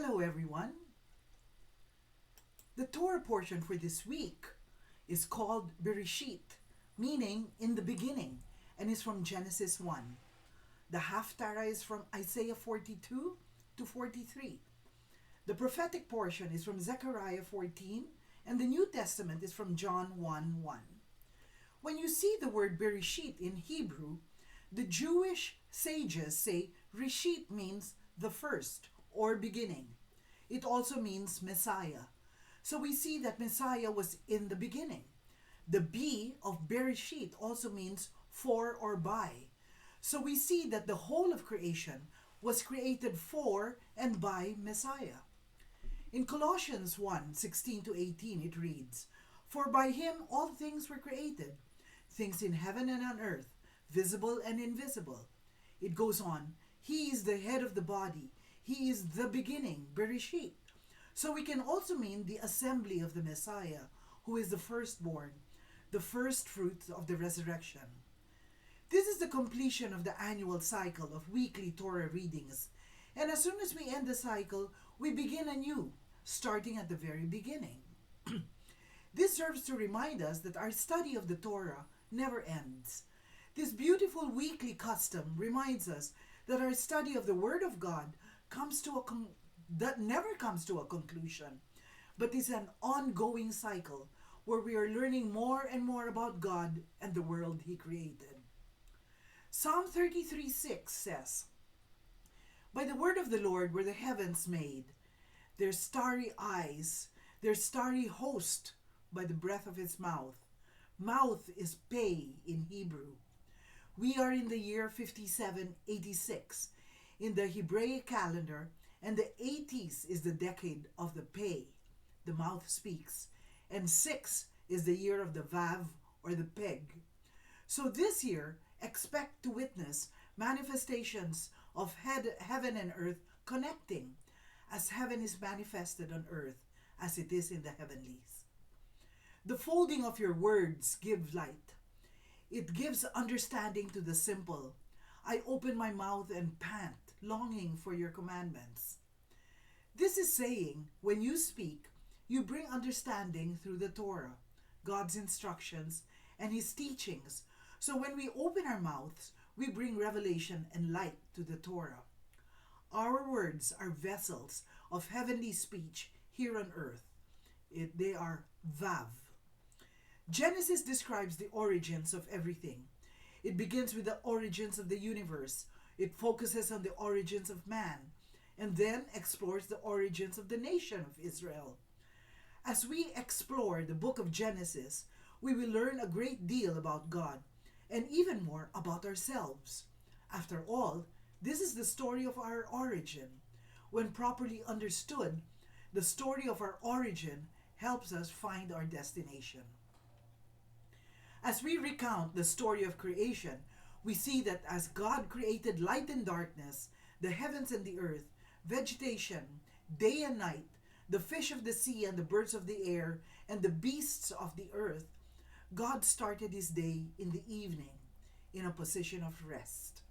Hello, everyone. The Torah portion for this week is called Bereshit, meaning in the beginning, and is from Genesis 1. The Haftarah is from Isaiah 42 to 43. The prophetic portion is from Zechariah 14, and the New Testament is from John 1:1. When you see the word Bereshit in Hebrew, the Jewish sages say Reshit means the first or beginning. It also means Messiah. So we see that Messiah was in the beginning. The B of Bereshit also means for or by. So we see that the whole of creation was created for and by Messiah. In Colossians 1:16 to 18 it reads, "For by him all things were created, things in heaven and on earth, visible and invisible." It goes on, "He is the head of the body. He is the beginning," Bereshit. So we can also mean the assembly of the Messiah, who is the firstborn, the first fruits of the resurrection. This is the completion of the annual cycle of weekly Torah readings. And as soon as we end the cycle, we begin anew, starting at the very beginning. This serves to remind us that our study of the Torah never ends. This beautiful weekly custom reminds us that our study of the Word of God that never comes to a conclusion, but is an ongoing cycle where we are learning more and more about God and the world He created. Psalm 33:6 says, "By the word of the Lord were the heavens made, their starry eyes, their starry host by the breath of His mouth." Mouth is pei in Hebrew. We are in the year 5786 in the Hebraic calendar, and the 80s is the decade of the pei, the mouth speaks, and 6 is the year of the vav or the peg. So this year, expect to witness manifestations of heaven and earth connecting, as heaven is manifested on earth as it is in the heavenlies. The folding of your words gives light. It gives understanding to the simple. I open my mouth and pant, longing for your commandments. This is saying, when you speak, you bring understanding through the Torah, God's instructions, and His teachings. So when we open our mouths, we bring revelation and light to the Torah. Our words are vessels of heavenly speech here on earth. They are vav. Genesis describes the origins of everything. It begins with the origins of the universe. It focuses on the origins of man, and then explores the origins of the nation of Israel. As we explore the book of Genesis, we will learn a great deal about God, and even more about ourselves. After all, this is the story of our origin. When properly understood, the story of our origin helps us find our destination. As we recount the story of creation, we see that as God created light and darkness, the heavens and the earth, vegetation, day and night, the fish of the sea and the birds of the air, and the beasts of the earth, God started His day in the evening, in a position of rest.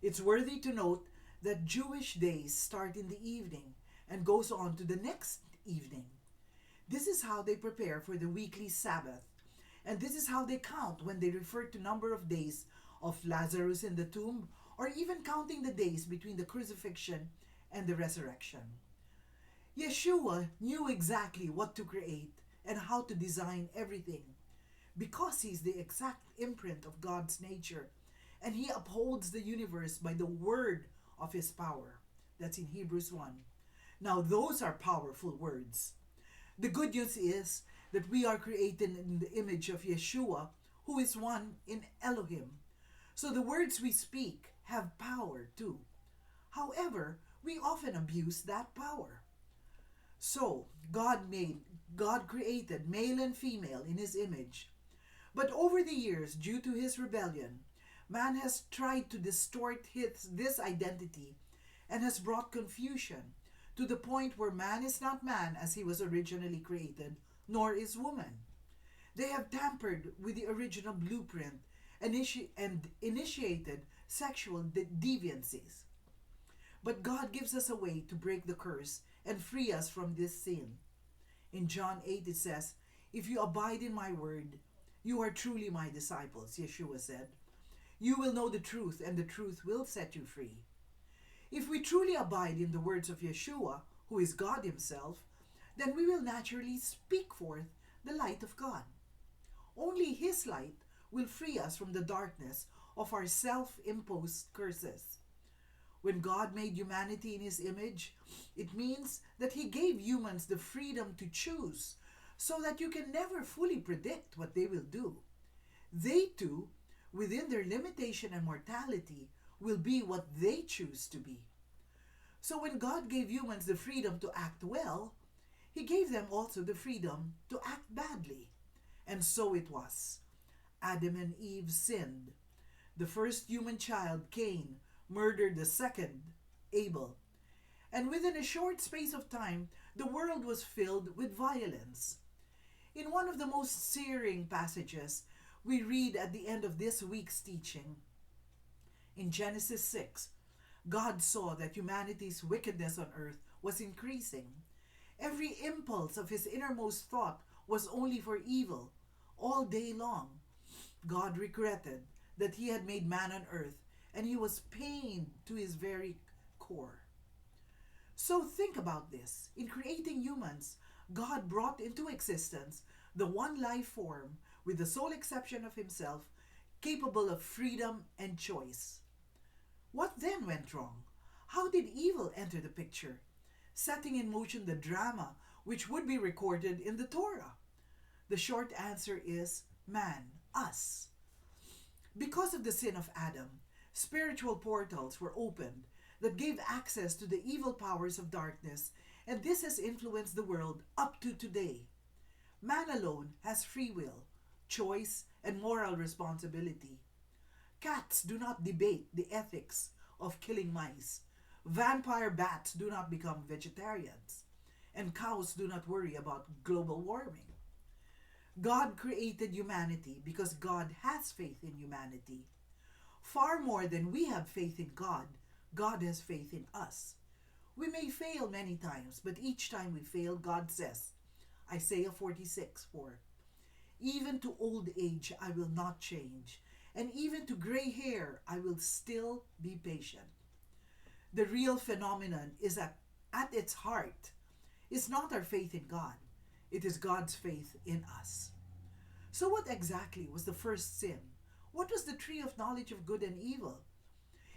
It's worthy to note that Jewish days start in the evening and goes on to the next evening. This is how they prepare for the weekly Sabbath. And this is how they count when they refer to number of days of Lazarus in the tomb, or even counting the days between the crucifixion and the resurrection. Yeshua knew exactly what to create and how to design everything, because He's the exact imprint of God's nature, and He upholds the universe by the word of His power. That's in Hebrews 1. Now those are powerful words. The good news is that we are created in the image of Yeshua, who is one in Elohim. So the words we speak have power too. However, we often abuse that power. So God created male and female in His image. But over the years, due to his rebellion, man has tried to distort this identity and has brought confusion, to the point where man is not man as he was originally created, nor is woman. They have tampered with the original blueprint and initiated sexual deviancies. But God gives us a way to break the curse and free us from this sin. In John 8 it says, "If you abide in my word, you are truly my disciples," Yeshua said. "You will know the truth, and the truth will set you free." If we truly abide in the words of Yeshua, who is God himself, then we will naturally speak forth the light of God. Only his light will free us from the darkness of our self-imposed curses. When God made humanity in his image, it means that he gave humans the freedom to choose, so that you can never fully predict what they will do. They too, within their limitation and mortality, will be what they choose to be. So when God gave humans the freedom to act well, he gave them also the freedom to act badly. And so it was. Adam and Eve sinned. The first human child, Cain, murdered the second, Abel. And within a short space of time, the world was filled with violence. In one of the most searing passages, we read at the end of this week's teaching, in Genesis 6, God saw that humanity's wickedness on earth was increasing. Every impulse of his innermost thought was only for evil, all day long. God regretted that he had made man on earth, and he was pained to his very core. So think about this. In creating humans, God brought into existence the one life form, with the sole exception of himself, capable of freedom and choice. What then went wrong? How did evil enter the picture, setting in motion the drama which would be recorded in the Torah? The short answer is man, us. Because of the sin of Adam, spiritual portals were opened that gave access to the evil powers of darkness, and this has influenced the world up to today. Man alone has free will, choice, and moral responsibility. Cats do not debate the ethics of killing mice. Vampire bats do not become vegetarians. And cows do not worry about global warming. God created humanity because God has faith in humanity. Far more than we have faith in God, God has faith in us. We may fail many times, but each time we fail, God says, Isaiah 46:4, "Even to old age I will not change, and even to gray hair I will still be patient." The real phenomenon is that at its heart is not our faith in God. It is God's faith in us. So what exactly was the first sin? What was the tree of knowledge of good and evil?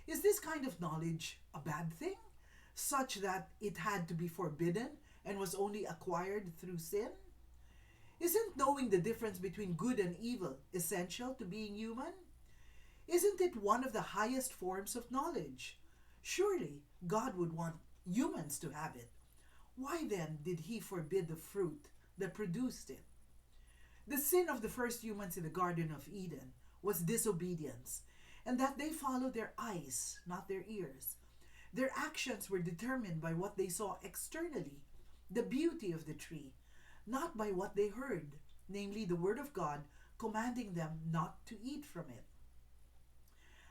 Is this kind of knowledge a bad thing, such that it had to be forbidden and was only acquired through sin? Isn't knowing the difference between good and evil essential to being human? Isn't it one of the highest forms of knowledge? Surely God would want humans to have it. Why then did he forbid the fruit that produced it? The sin of the first humans in the Garden of Eden was disobedience, and that they followed their eyes, not their ears. Their actions were determined by what they saw externally, the beauty of the tree, not by what they heard, namely the word of God commanding them not to eat from it.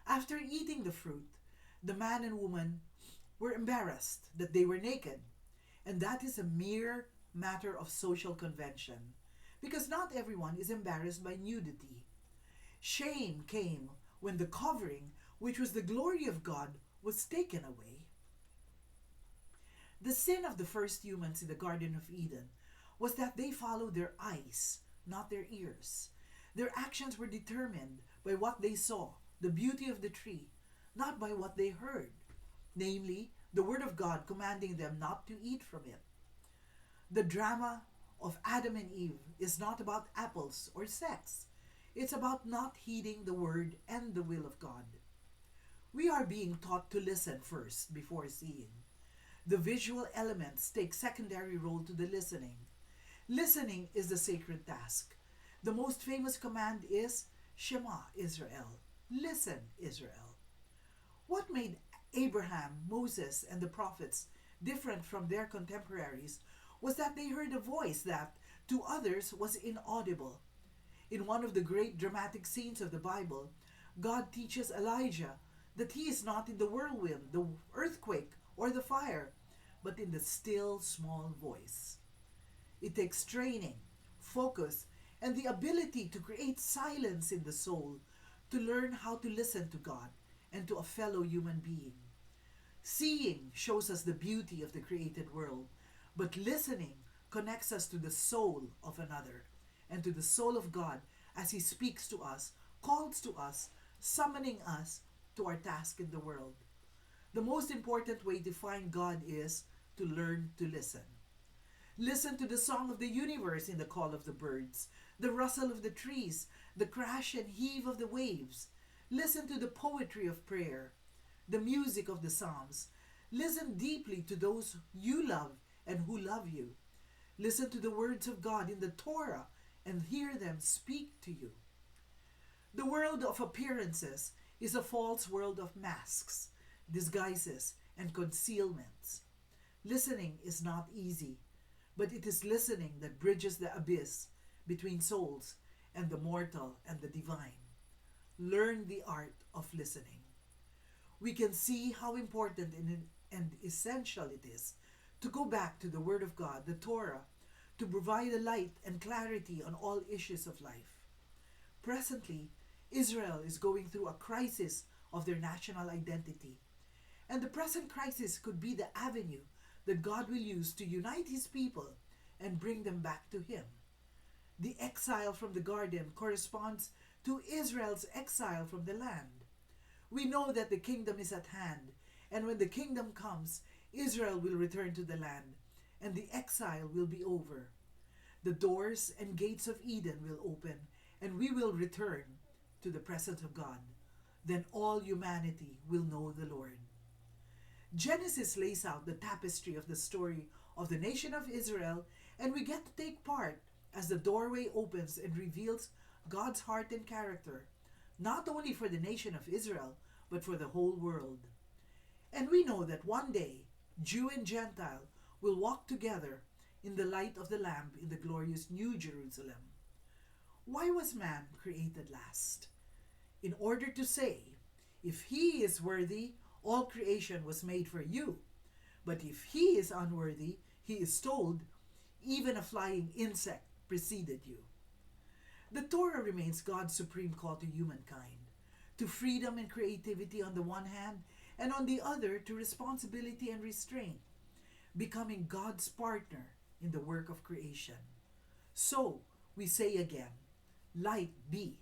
After eating the fruit, the man and woman were embarrassed that they were naked, and that is a mere matter of social convention, because not everyone is embarrassed by nudity. Shame came when the covering, which was the glory of God, was taken away. The sin of the first humans in the Garden of Eden was that they followed their eyes, not their ears. Their actions were determined by what they saw, the beauty of the tree, not by what they heard, namely, the word of God commanding them not to eat from it. The drama of Adam and Eve is not about apples or sex. It's about not heeding the word and the will of God. We are being taught to listen first before seeing. The visual elements take secondary role to the listening. Listening is the sacred task. The most famous command is Shema Israel. Listen, Israel. What made Abraham, Moses, and the prophets different from their contemporaries was that they heard a voice that, to others, was inaudible. In one of the great dramatic scenes of the Bible, God teaches Elijah that he is not in the whirlwind, the earthquake, or the fire, but in the still small voice. It takes training, focus, and the ability to create silence in the soul to learn how to listen to God and to a fellow human being. Seeing shows us the beauty of the created world, but listening connects us to the soul of another and to the soul of God as He speaks to us, calls to us, summoning us to our task in the world. The most important way to find God is to learn to listen. Listen to the song of the universe in the call of the birds, the rustle of the trees, the crash and heave of the waves. Listen to the poetry of prayer, the music of the Psalms. Listen deeply to those you love and who love you. Listen to the words of God in the Torah and hear them speak to you. The world of appearances is a false world of masks, disguises, and concealments. Listening is not easy, but it is listening that bridges the abyss between souls and the mortal and the divine. Learn the art of listening. We can see how important and essential it is to go back to the Word of God, the Torah, to provide a light and clarity on all issues of life. Presently, Israel is going through a crisis of their national identity. And the present crisis could be the avenue that God will use to unite His people and bring them back to Him. The exile from the garden corresponds to Israel's exile from the land. We know that the kingdom is at hand, and when the kingdom comes, Israel will return to the land, and the exile will be over. The doors and gates of Eden will open, and we will return to the presence of God. Then all humanity will know the Lord. Genesis lays out the tapestry of the story of the nation of Israel, and we get to take part as the doorway opens and reveals God's heart and character, not only for the nation of Israel, but for the whole world. And we know that one day, Jew and Gentile will walk together in the light of the Lamb in the glorious New Jerusalem. Why was man created last? In order to say, if he is worthy, all creation was made for you. But if he is unworthy, he is told, even a flying insect preceded you. The Torah remains God's supreme call to humankind, to freedom and creativity on the one hand, and on the other to responsibility and restraint, becoming God's partner in the work of creation. So, we say again, light be.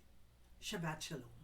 Shabbat Shalom.